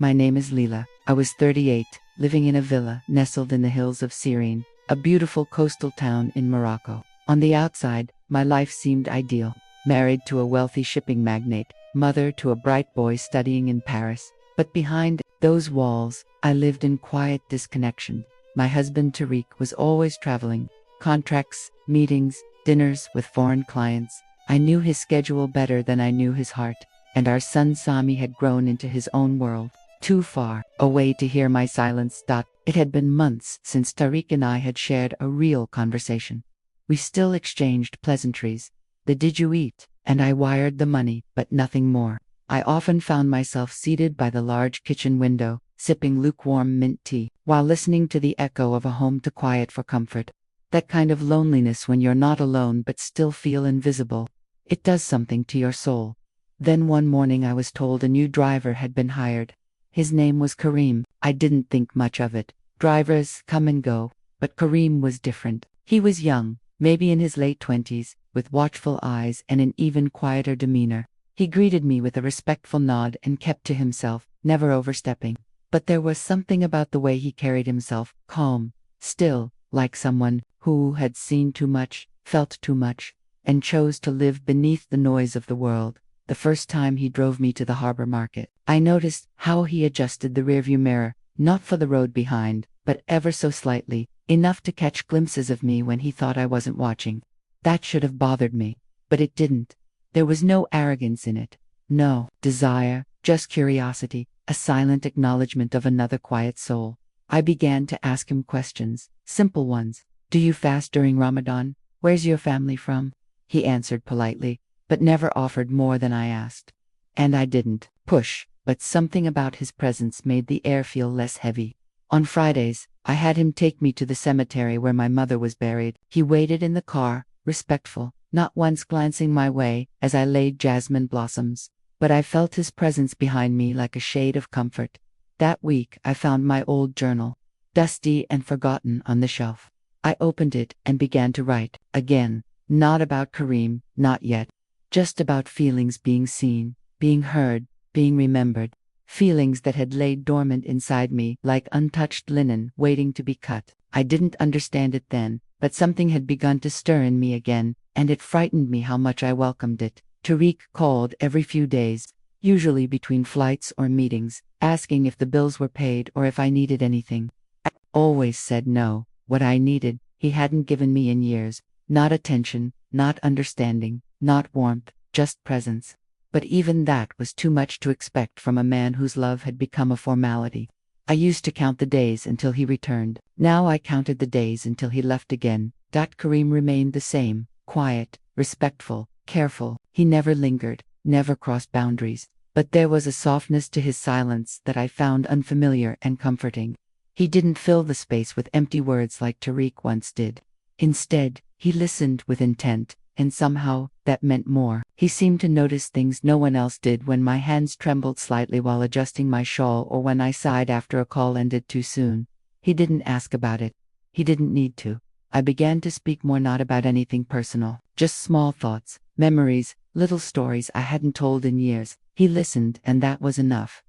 My name is Leela. I was 38, living in a villa nestled in the hills of Sirene, a beautiful coastal town in Morocco. On the outside, my life seemed ideal. Married to a wealthy shipping magnate, mother to a bright boy studying in Paris. But behind those walls, I lived in quiet disconnection. My husband Tariq was always traveling. Contracts, meetings, dinners with foreign clients. I knew his schedule better than I knew his heart. And our son Sami had grown into his own world, too far away to hear my silence. It had been months since Tariq and I had shared a real conversation. We still exchanged pleasantries. The "did you eat?" and I wired the money, but nothing more. I often found myself seated by the large kitchen window, sipping lukewarm mint tea, while listening to the echo of a home too quiet for comfort. That kind of loneliness when you're not alone but still feel invisible. It does something to your soul. Then one morning I was told a new driver had been hired. His name was Karim. I didn't think much of it. Drivers come and go, but Karim was different. He was young, maybe in his late 20s, with watchful eyes and an even quieter demeanor. He greeted me with a respectful nod and kept to himself, never overstepping. But there was something about the way he carried himself, calm, still, like someone who had seen too much, felt too much, and chose to live beneath the noise of the world. The first time he drove me to the harbor market, I noticed how he adjusted the rearview mirror, not for the road behind, but ever so slightly, enough to catch glimpses of me when he thought I wasn't watching. That should have bothered me, but it didn't. There was no arrogance in it, no desire, just curiosity, a silent acknowledgement of another quiet soul. I began to ask him questions, simple ones. Do you fast during Ramadan? Where's your family from? He answered politely, but never offered more than I asked. And I didn't push, but something about his presence made the air feel less heavy. On Fridays, I had him take me to the cemetery where my mother was buried. He waited in the car, respectful, not once glancing my way as I laid jasmine blossoms. But I felt his presence behind me like a shade of comfort. That week I found my old journal, dusty and forgotten, on the shelf. I opened it and began to write, again, not about Karim, not yet. Just about feelings being seen, being heard, being remembered. Feelings that had laid dormant inside me like untouched linen waiting to be cut. I didn't understand it then, but something had begun to stir in me again, and it frightened me how much I welcomed it. Tariq called every few days, usually between flights or meetings, asking if the bills were paid or if I needed anything. I always said no. What I needed, he hadn't given me in years. Not attention, not understanding, not warmth, just presence. But even that was too much to expect from a man whose love had become a formality. I used to count the days until he returned. Now I counted the days until he left again. Karim remained the same, quiet, respectful, careful. He never lingered, never crossed boundaries. But there was a softness to his silence that I found unfamiliar and comforting. He didn't fill the space with empty words like Tariq once did. Instead, he listened with intent, and somehow, that meant more. He seemed to notice things no one else did: when my hands trembled slightly while adjusting my shawl, or when I sighed after a call ended too soon. He didn't ask about it. He didn't need to. I began to speak more, not about anything personal, just small thoughts, memories, little stories I hadn't told in years. He listened, and that was enough.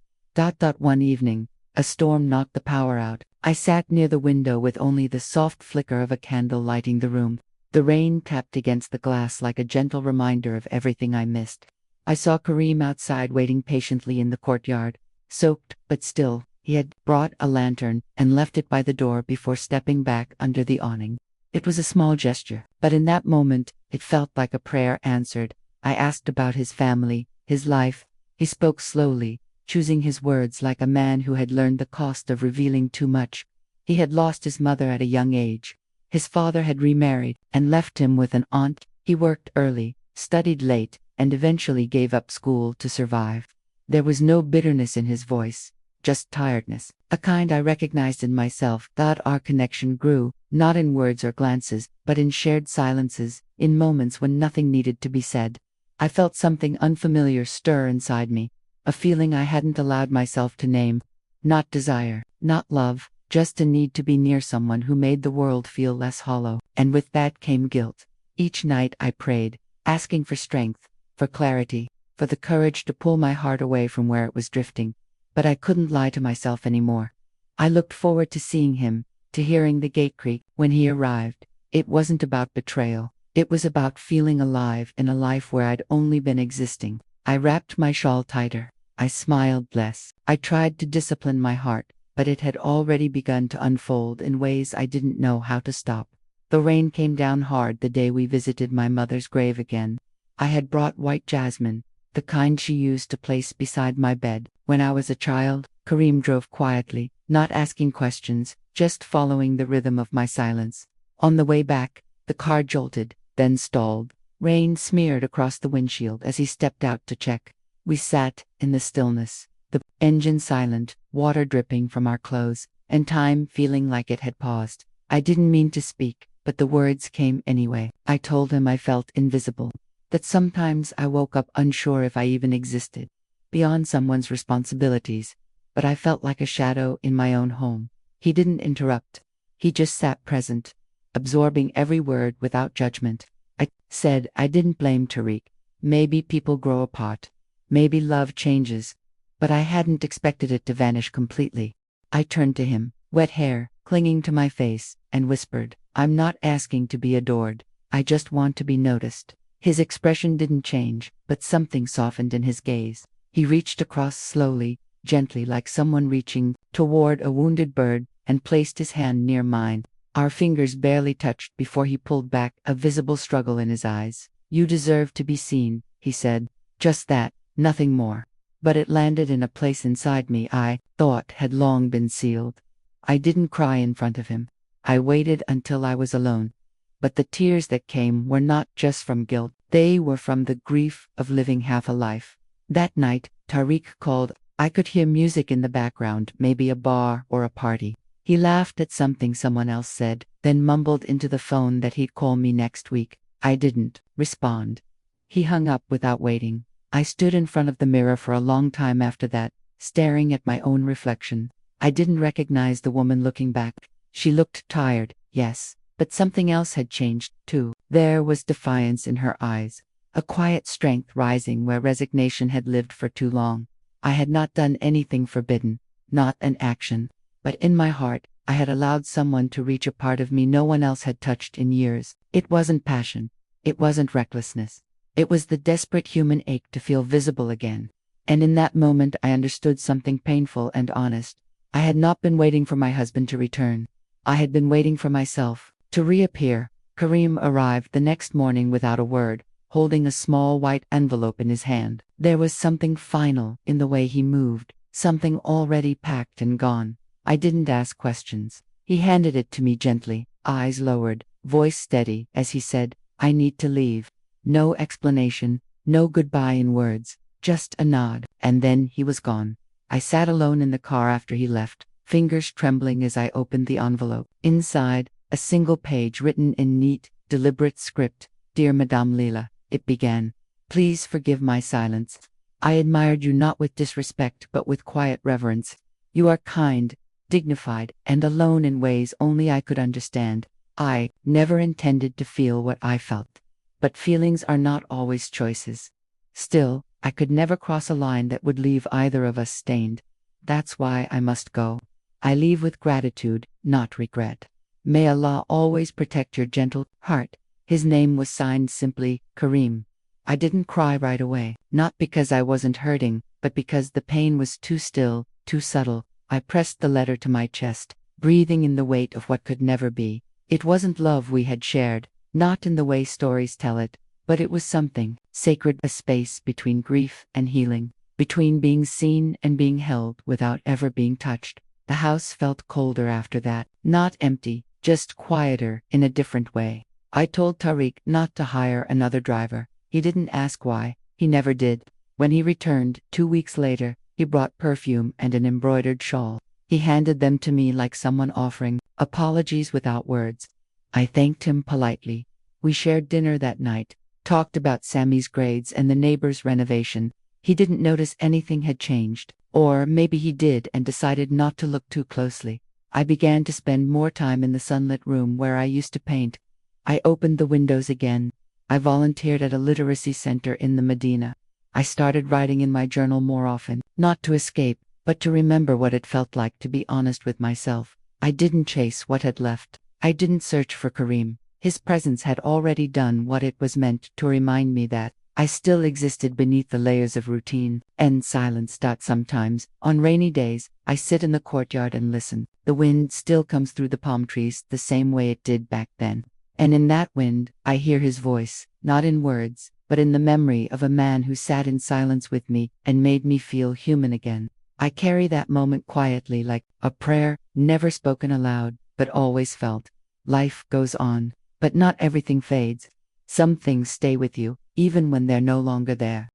One evening, a storm knocked the power out. I sat near the window with only the soft flicker of a candle lighting the room. The rain tapped against the glass like a gentle reminder of everything I missed. I saw Karim outside waiting patiently in the courtyard. Soaked, but still, he had brought a lantern and left it by the door before stepping back under the awning. It was a small gesture, but in that moment, it felt like a prayer answered. I asked about his family, his life. He spoke slowly, choosing his words like a man who had learned the cost of revealing too much. He had lost his mother at a young age. His father had remarried and left him with an aunt. He worked early, studied late, and eventually gave up school to survive. There was no bitterness in his voice, just tiredness, a kind I recognized in myself. Our connection grew, not in words or glances, but in shared silences, in moments when nothing needed to be said. I felt something unfamiliar stir inside me, a feeling I hadn't allowed myself to name. Not desire, not love, just a need to be near someone who made the world feel less hollow. And with that came guilt. Each night I prayed, asking for strength, for clarity, for the courage to pull my heart away from where it was drifting. but I couldn't lie to myself anymore. I looked forward to seeing him, to hearing the gate creak when he arrived. It wasn't about betrayal. It was about feeling alive in a life where I'd only been existing. I wrapped my shawl tighter. I smiled less. I tried to discipline my heart, but it had already begun to unfold in ways I didn't know how to stop. The rain came down hard the day we visited my mother's grave again. I had brought white jasmine, the kind she used to place beside my bed. When I was a child, Karim drove quietly, not asking questions, just following the rhythm of my silence. On the way back, the car jolted, then stalled. Rain smeared across the windshield as he stepped out to check. We sat in the stillness, the engine silent, water dripping from our clothes, and time feeling like it had paused. I didn't mean to speak, but the words came anyway. I told him I felt invisible, that sometimes I woke up unsure if I even existed, beyond someone's responsibilities, but I felt like a shadow in my own home. He didn't interrupt. He just sat present, absorbing every word without judgment. I said I didn't blame Tariq. Maybe people grow apart. Maybe love changes. But I hadn't expected it to vanish completely. I turned to him, wet hair clinging to my face, and whispered, "I'm not asking to be adored. I just want to be noticed." His expression didn't change, but something softened in his gaze. He reached across slowly, gently, like someone reaching toward a wounded bird, and placed his hand near mine. Our fingers barely touched before he pulled back, a visible struggle in his eyes. "You deserve to be seen," he said. Just that, nothing more. But it landed in a place inside me I thought had long been sealed. I didn't cry in front of him. I waited until I was alone. But the tears that came were not just from guilt. They were from the grief of living half a life. That night, Tariq called. I could hear music in the background, maybe a bar or a party. He laughed at something someone else said, then mumbled into the phone that he'd call me next week. I didn't respond. He hung up without waiting. I stood in front of the mirror for a long time after that, staring at my own reflection. I didn't recognize the woman looking back. She looked tired, yes, but something else had changed, too. There was defiance in her eyes, a quiet strength rising where resignation had lived for too long. I had not done anything forbidden, not an action, but in my heart, I had allowed someone to reach a part of me no one else had touched in years. It wasn't passion. It wasn't recklessness. It was the desperate human ache to feel visible again. And in that moment I understood something painful and honest. I had not been waiting for my husband to return. I had been waiting for myself to reappear. Karim arrived the next morning without a word, holding a small white envelope in his hand. There was something final in the way he moved, something already packed and gone. I didn't ask questions. He handed it to me gently, eyes lowered, voice steady, as he said, "I need to leave." No explanation, no goodbye in words, just a nod, and then he was gone. I sat alone in the car after he left, fingers trembling as I opened the envelope. Inside, a single page written in neat, deliberate script. "Dear Madame Leila," it began. "Please forgive my silence. I admired you not with disrespect but with quiet reverence. You are kind, dignified, and alone in ways only I could understand. I never intended to feel what I felt. But feelings are not always choices. Still, I could never cross a line that would leave either of us stained. That's why I must go. I leave with gratitude, not regret. May Allah always protect your gentle heart." His name was signed simply, Karim. I didn't cry right away, not because I wasn't hurting, but because the pain was too still, too subtle. I pressed the letter to my chest, breathing in the weight of what could never be. It wasn't love we had shared, not in the way stories tell it, but it was something sacred, a space between grief and healing, between being seen and being held without ever being touched. The house felt colder after that, not empty, just quieter in a different way. I told Tariq not to hire another driver. He didn't ask why. He never did. When he returned, 2 weeks later, he brought perfume and an embroidered shawl. He handed them to me like someone offering apologies without words. I thanked him politely. We shared dinner that night, talked about Sammy's grades and the neighbor's renovation. He didn't notice anything had changed. Or maybe he did and decided not to look too closely. I began to spend more time in the sunlit room where I used to paint. I opened the windows again. I volunteered at a literacy center in the Medina. I started writing in my journal more often, not to escape, but to remember what it felt like to be honest with myself. I didn't chase what had left. I didn't search for Karim. His presence had already done what it was meant to, remind me that I still existed beneath the layers of routine and silence. Sometimes, on rainy days, I sit in the courtyard and listen. The wind still comes through the palm trees the same way it did back then. And in that wind, I hear his voice, not in words, but in the memory of a man who sat in silence with me and made me feel human again. I carry that moment quietly, like a prayer, never spoken aloud, but always felt. Life goes on, but not everything fades. Some things stay with you, even when they're no longer there.